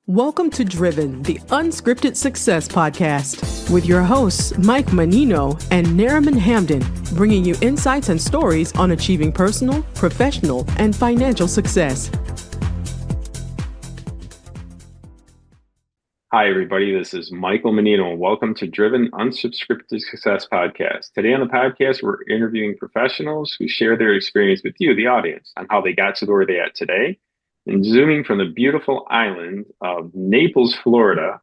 Welcome to Driven, the Unscripted Success podcast, with your hosts, Mike Menino and Nariman Hamden, bringing you insights and stories on achieving personal, professional, and financial success. Hi, everybody. This is Michael Menino, and welcome to Driven Unscripted Success podcast. Today on the podcast, we're interviewing professionals who share their experience with you, the audience, on how they got to where they're at today. And zooming from the beautiful island of Naples, Florida,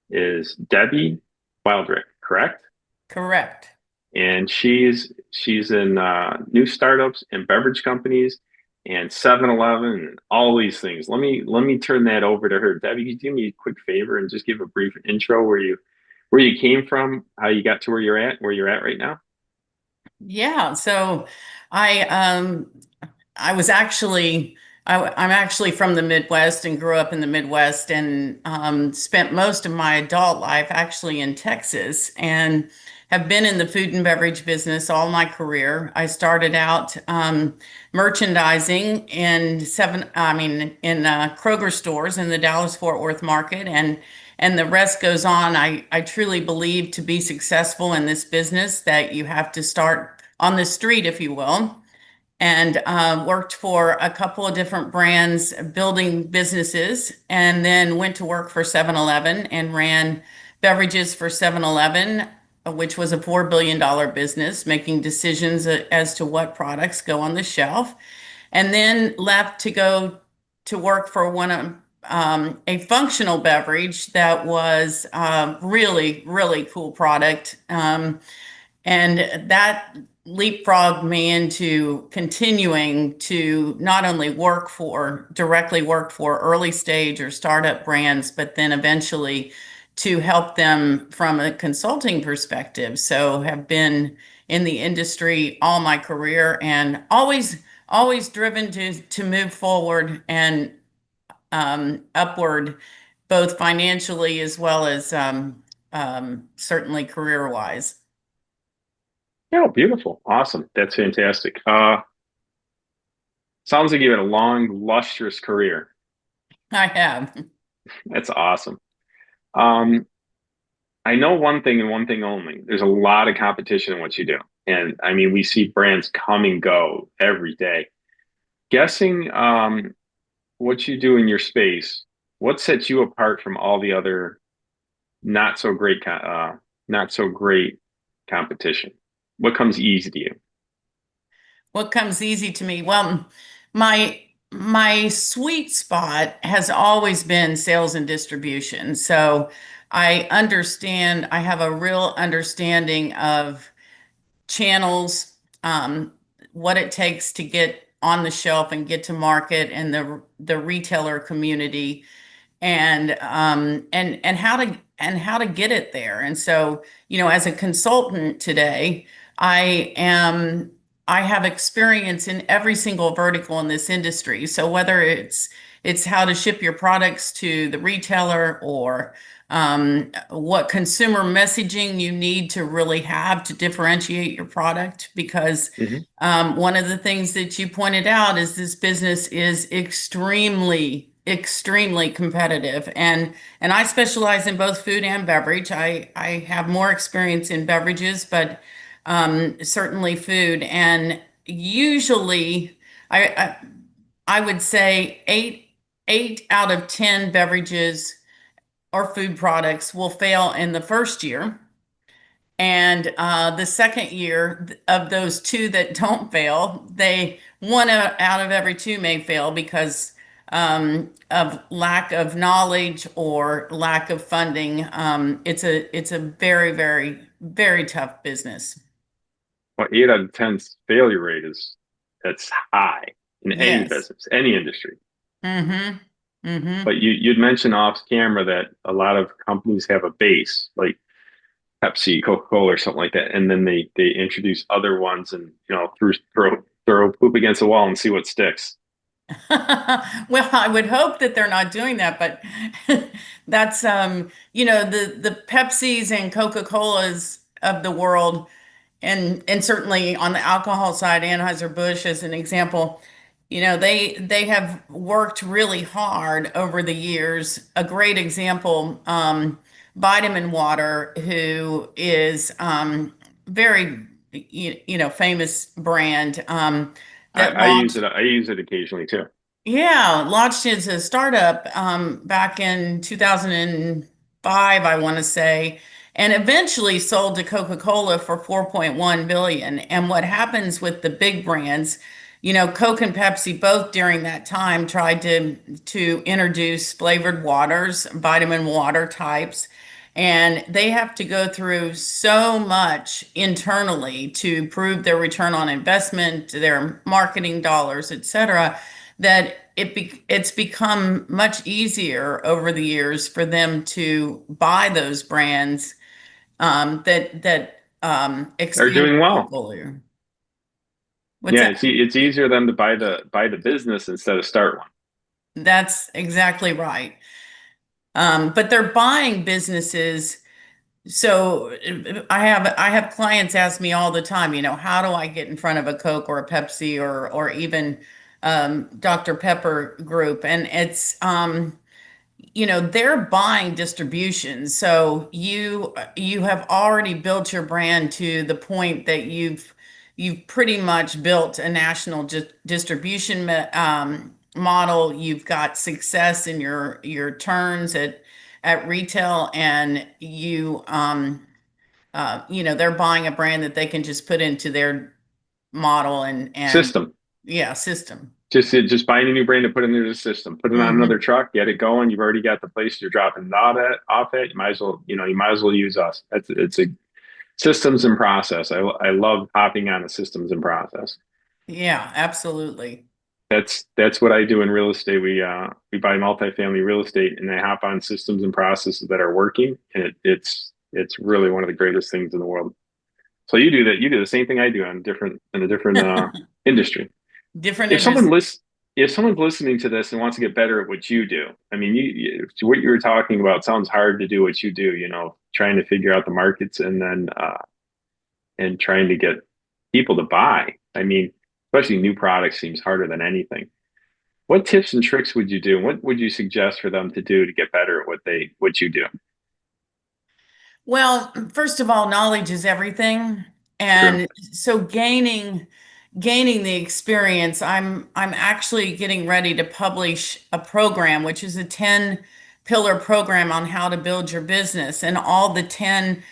is Debbie Wildrick, correct? Correct. And she's in new startups and beverage companies and 7-Eleven and all these things. Let me turn that over to her. Debbie, could you do me a quick favor and just give a brief intro where you came from, how you got to where you're at right now? Yeah. So I was actually I'm actually from the Midwest and grew up in the Midwest and spent most of my adult life actually in Texas and have been in the food and beverage business all my career. I started out merchandising in Kroger stores in the Dallas-Fort Worth market, and the rest goes on. I truly believe to be successful in this business that you have to start on the street, if you will, and worked for a couple of different brands building businesses, and then went to work for 7-Eleven and ran beverages for 7-Eleven, which was a $4 billion business, making decisions as to what products go on the shelf, and then left to go to work for a functional beverage that was really, really cool product. And that leapfrogged me into continuing to not only directly work for early stage or startup brands, but then eventually to help them from a consulting perspective. So have been in the industry all my career and always driven to move forward and upward, both financially as well as certainly career-wise. Oh, beautiful. Awesome. That's fantastic. Sounds like you had a long, lustrous career. I have. That's awesome. I know one thing and one thing only. There's a lot of competition in what you do. And I mean, we see brands come and go every day. Guessing what you do in your space, what sets you apart from all the other not so great competition? What comes easy to you? What comes easy to me? Well, my sweet spot has always been sales and distribution. So I have a real understanding of channels, what it takes to get on the shelf and get to market and the retailer community and how to get it there. And so, as a consultant today, I have experience in every single vertical in this industry. So whether it's how to ship your products to the retailer or what consumer messaging you need to really have to differentiate your product, because one of the things that you pointed out is this business is extremely competitive, and I specialize in both food and beverage. I have more experience in beverages, but certainly food. And usually I would say eight out of 10 beverages or food products will fail in the first year. And the second year of those two that don't fail, one out of every two may fail because of lack of knowledge or lack of funding. It's a very, very, very tough business. Well, 8 out of 10 failure rate that's high in any Yes. business, any industry. Mm-hmm. Mm-hmm. But you'd mentioned off camera that a lot of companies have a base, like Pepsi, Coca-Cola, or something like that, and then they introduce other ones and throw poop against the wall and see what sticks. Well, I would hope that they're not doing that, but that's the Pepsis and Coca-Colas of the world, and certainly on the alcohol side, Anheuser-Busch as an example, They have worked really hard over the years. A great example, Vitamin Water, who is very famous brand that I use launched. it. I use it occasionally too. Yeah, launched as a startup back in 2005, I want to say, and eventually sold to Coca-Cola for 4.1 billion. And what happens with the big brands, Coke and Pepsi both during that time tried to introduce flavored waters, vitamin water types, and they have to go through so much internally to prove their return on investment, their marketing dollars, et cetera, that it's become much easier over the years for them to buy those brands that They're expand doing their well. portfolio. What's Yeah, that? it's easier than to buy the business instead of start one. That's exactly right. But they're buying businesses. So I have clients ask me all the time, how do I get in front of a Coke or a Pepsi or even Dr. Pepper group? And it's they're buying distribution. So you have already built your brand to the point that you've pretty much built a national distribution model. You've got success in your turns at retail, and they're buying a brand that they can just put into their model and System. yeah, system. Just buying a new brand to put into the system, put it on Hmm. another truck, get it going. You've already got the place you're dropping it off at. You might as well use us. It's a systems and process. I love hopping on the systems and process. Yeah, absolutely. That's what I do in real estate. We buy multifamily real estate, and I hop on systems and processes that are working, and it's really one of the greatest things in the world. So you do that. You do the same thing I do on a different industry. Different If someone industry. lists if someone's listening to this and wants to get better at what you do, I mean, what you were talking about sounds hard to do what you do. Trying to figure out the markets and then and trying to get people to buy. I mean, especially new products seems harder than anything. What tips and tricks would you do? What would you suggest for them to do to get better at what you do? Well, first of all, knowledge is everything. True. And so gaining the experience, I'm actually getting ready to publish a program, which is a 10 pillar program on how to build your business and all the 10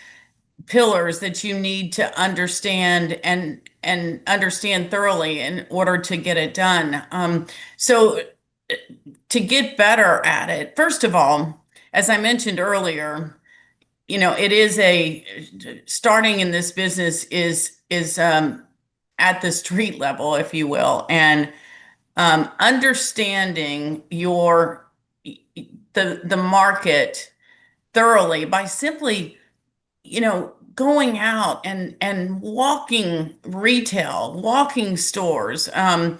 pillars that you need to understand and understand thoroughly in order to get it done. So to get better at it, first of all, as I mentioned earlier, it is a starting in this business is at the street level, if you will, and understanding the market thoroughly by simply going out and walking retail, walking stores, Oh,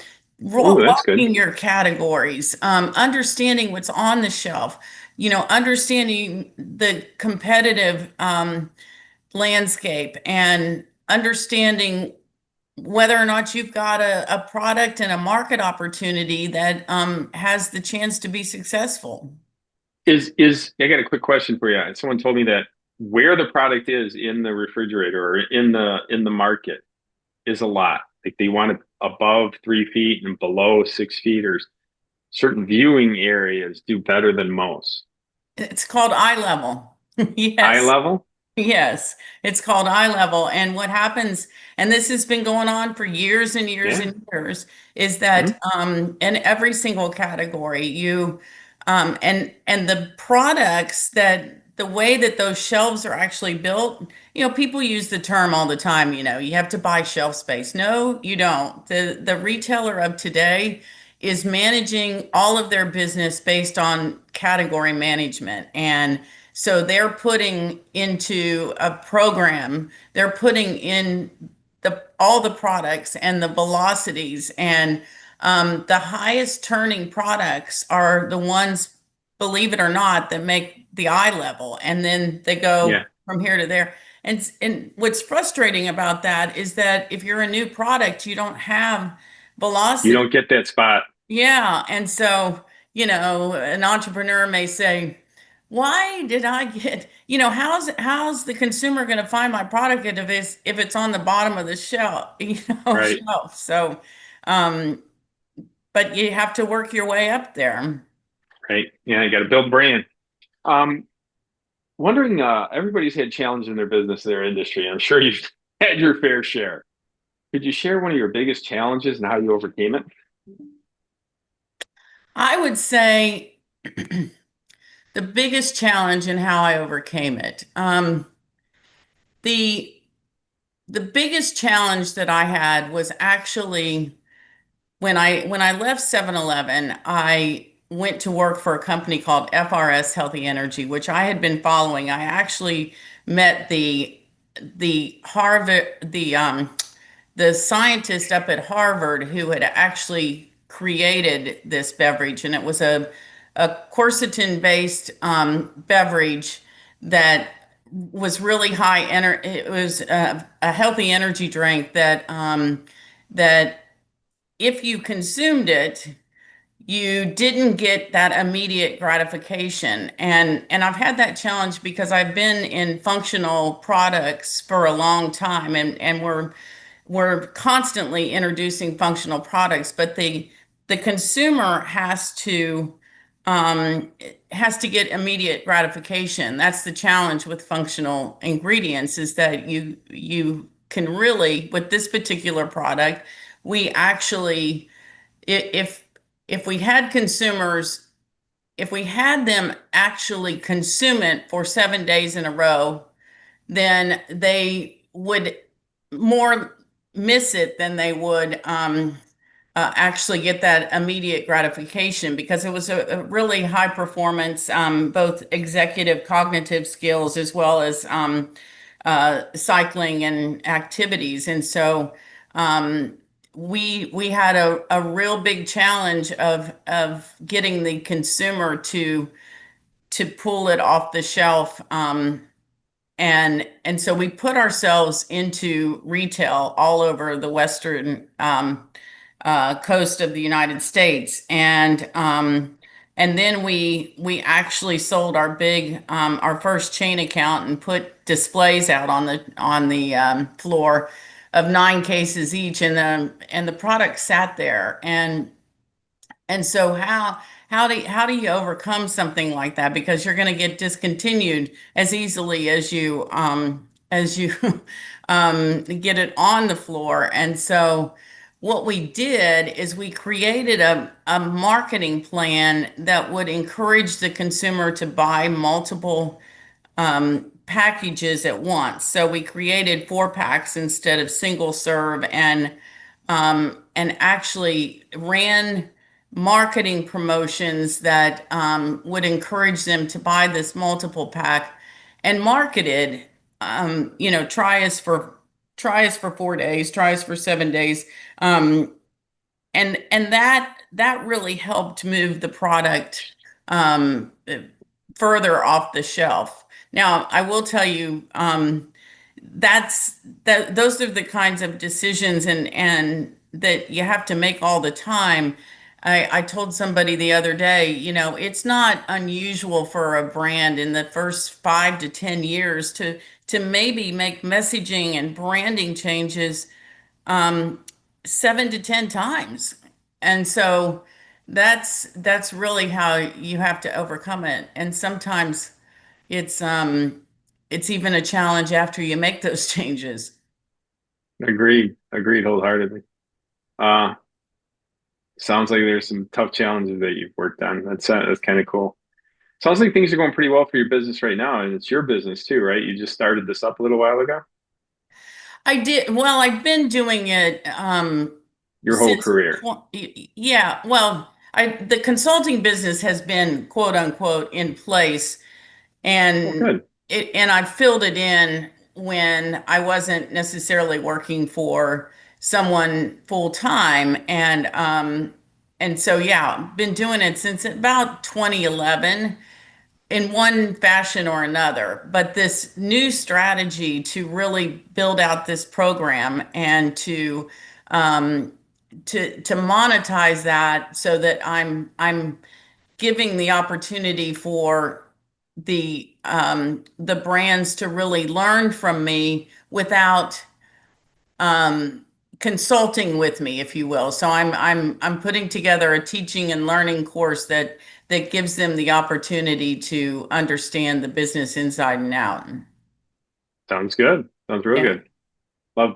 that's good. walking your categories, understanding what's on the shelf, understanding the competitive landscape and understanding whether or not you've got a product and a market opportunity that has the chance to be successful. Is I got a quick question for you. Someone told me that where the product is in the refrigerator or in the market is a lot. Like they want it above 3 feet and below 6 feet, or certain viewing areas do better than most. It's called eye level. Eye Yes. level? Yes, it's called eye level. And what happens, and this has been going on for years and years Yeah. and years, is Mhm. that in every single category, and the products that the way that those shelves are actually built, people use the term all the time, you have to buy shelf space. No, you don't. The retailer of today is managing all of their business based on category management. And so they're putting into a program, they're putting in all the products and the velocities and the highest turning products are the ones, believe it or not, that make the eye level, and then they go Yeah. from here to there. And what's frustrating about that is that if you're a new product, you don't have You velocity. don't get that spot. Yeah. And so, an entrepreneur may say, why did I get, how's the consumer going to find my product if it's on the bottom of the shelf, Right. shelf. So, um, but you have to work your way up there. Right. Yeah, you got to build brand. Um, Wondering, everybody's had challenges in their business, their industry. I'm sure you've had your fair share. Could you share one of your biggest challenges and how you overcame it? I would say the biggest challenge and how I overcame it. The the biggest challenge that I had was actually when I left 7-Eleven, I went to work for a company called FRS Healthy Energy, which I had been following. I actually met the Harvard the scientist up at Harvard who had actually created this beverage, and it was a quercetin-based beverage that was really high energy. It was a healthy energy drink that if you consumed it, you didn't get that immediate gratification. And I've had that challenge because I've been in functional products for a long time, and we're constantly introducing functional products, but the consumer has to get immediate gratification. That's the challenge with functional ingredients, is that you can really, with this particular product, we actually, if if we had consumers, if we had them actually consume it for 7 days in a row, then they would more miss it than they would actually get that immediate gratification, because it was a really high performance, both executive cognitive skills as well as cycling and activities. And so we had a real big challenge of getting the consumer to pull it off the shelf. And so we put ourselves into retail all over the western coast of the United States, and then we actually sold our first chain account and put displays out on the floor of 9 cases each, and the product sat there. And so how do you overcome something like that? Because you're going to get discontinued as easily as you get it on the floor. And so what we did is we created a marketing plan that would encourage the consumer to buy multiple packages at once. So we created 4 packs instead of single serve, and actually ran marketing promotions that would encourage them to buy this multiple pack, and marketed, try us for 4 days, try us for 7 days, um, and that really helped move the product um, further off the shelf. Now, I will tell you, those are the kinds of decisions and that you have to make all the time. I told somebody the other day, it's not unusual for a brand in the first 5 to 10 years to maybe make messaging and branding changes 7 to 10 times. And so that's really how you have to overcome it. And sometimes it's it's even a challenge after you make those changes. Agreed. Agreed wholeheartedly. Uh, Sounds like there's some tough challenges that you've worked on. That's kind of cool. Sounds like things are going pretty well for your business right now, and it's your business too, right? You just started this up a little while ago. I did well. I've been doing it Your whole since career. yeah. Well, the consulting business has been quote unquote in place, Well, and good. I filled it in when I wasn't necessarily working for someone full time, and so yeah, been doing it since about 2011 in one fashion or another. But this new strategy to really build out this program and um, to monetize that so that I'm giving the opportunity for the brands to really learn from me without consulting with me, if you will. So I'm putting together a teaching and learning course that gives them the opportunity to understand the business inside and out. Sounds good. Sounds real Yeah. good.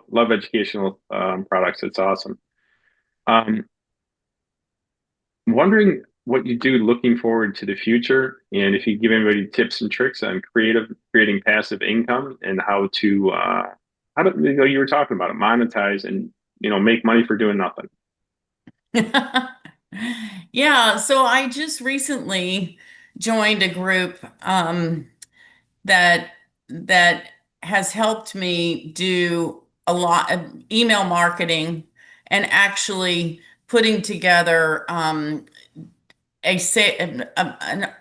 Love educational products. It's awesome. Um, wondering what you do looking forward to the future, and if you give anybody tips and tricks on creating passive income, and how to, you were talking about it, monetize and make money for doing nothing. Yeah, so I just recently joined a group that that has helped me do a lot of email marketing and actually putting together an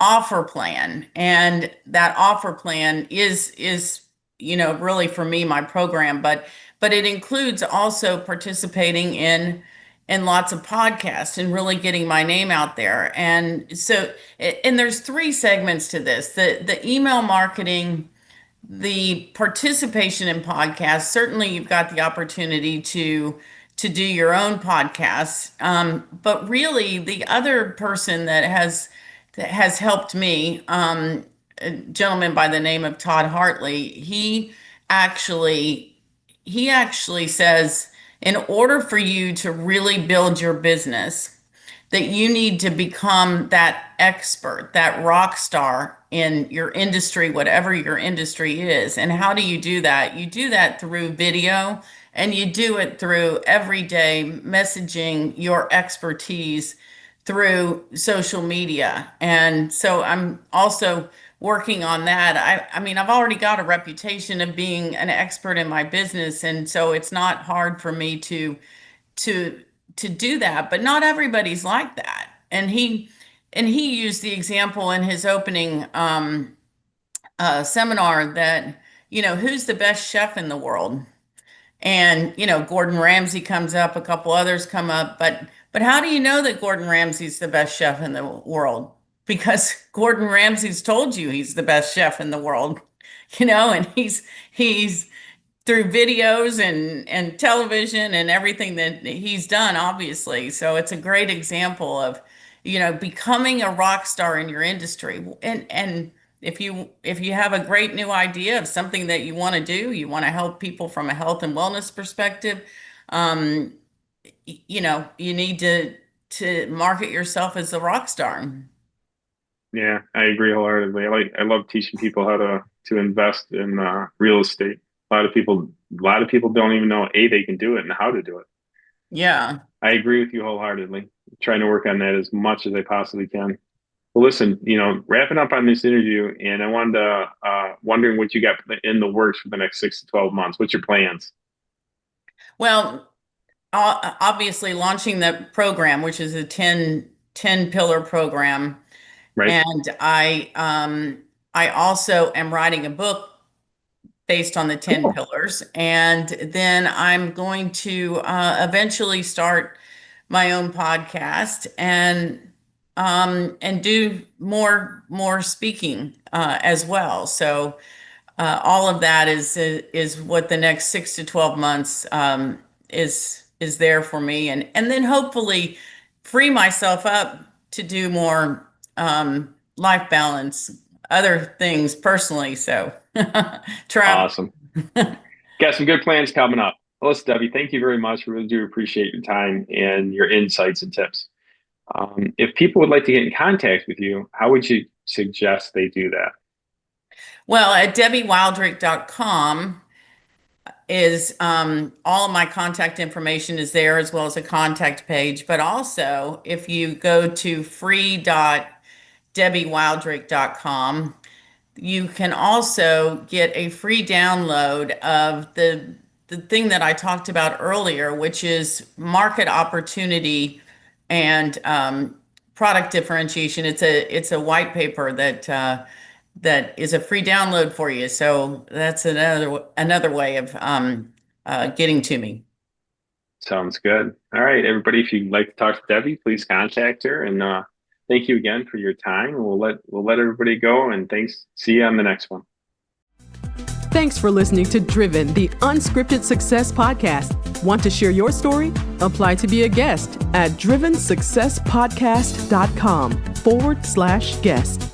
offer plan, and that offer plan is really for me my program, but it includes also participating in lots of podcasts and really getting my name out there. And so and there's three segments to this: the email marketing, the participation in podcasts. Certainly you've got the opportunity to do your own podcasts, but really the other person that has helped me, a gentleman by the name of Todd Hartley, actually he actually says, in order for you to really build your business, that you need to become that expert, that rock star in your industry, whatever your industry is. And how do you do that? You do that through video, and you do it through everyday messaging your expertise through social media. And so I'm also working on that. I mean, I've already got a reputation of being an expert in my business, and so it's not hard for me to to do that, but not everybody's like that. And he used the example in his opening seminar that, who's the best chef in the world? And Gordon Ramsay comes up, a couple others come up, but how do you know that Gordon Ramsay's the best chef in the world? Because Gordon Ramsay's told you he's the best chef in the world, and he's through videos and television and everything that he's done, obviously. So it's a great example of, becoming a rock star in your industry. And if you have a great new idea of something that you want to do, you want to help people from a health and wellness perspective, um, you need to market yourself as a rock star. Yeah, I agree wholeheartedly. I love teaching people how to invest in real estate. A lot of people don't even know they can do it and how to do it. Yeah. I agree with you wholeheartedly. Trying to work on that as much as I possibly can. Well, listen, wrapping up on this interview, and I wanted to wondering what you got in the works for the next 6 to 12 months. What's your plans? Well, obviously launching the program, which is a ten pillar program. Right? And I also am writing a book based on the 10 Cool. pillars. And then I'm going to eventually start my own podcast and do more speaking as well. So all of that is what the next 6 to 12 months is there for me, and then hopefully free myself up to do more life balance, other things personally. So travel. Awesome. Got some good plans coming up. Well, listen, Debbie, thank you very much. We really do appreciate your time and your insights and tips. If people would like to get in contact with you, how would you suggest they do that? Well, at debbiewildrick.com is all of my contact information is there, as well as a contact page. But also, if you go to free.debbiewildrick.com, you can also get a free download of the thing that I talked about earlier, which is market opportunity and product differentiation. It's a white paper that is a free download for you. So that's another way of getting to me. Sounds good. All right, everybody, if you'd like to talk to Debbie, please contact her. And thank you again for your time. We'll let everybody go. And thanks. See you on the next one. Thanks for listening to Driven, the Unscripted Success Podcast. Want to share your story? Apply to be a guest at drivensuccesspodcast.com/guest.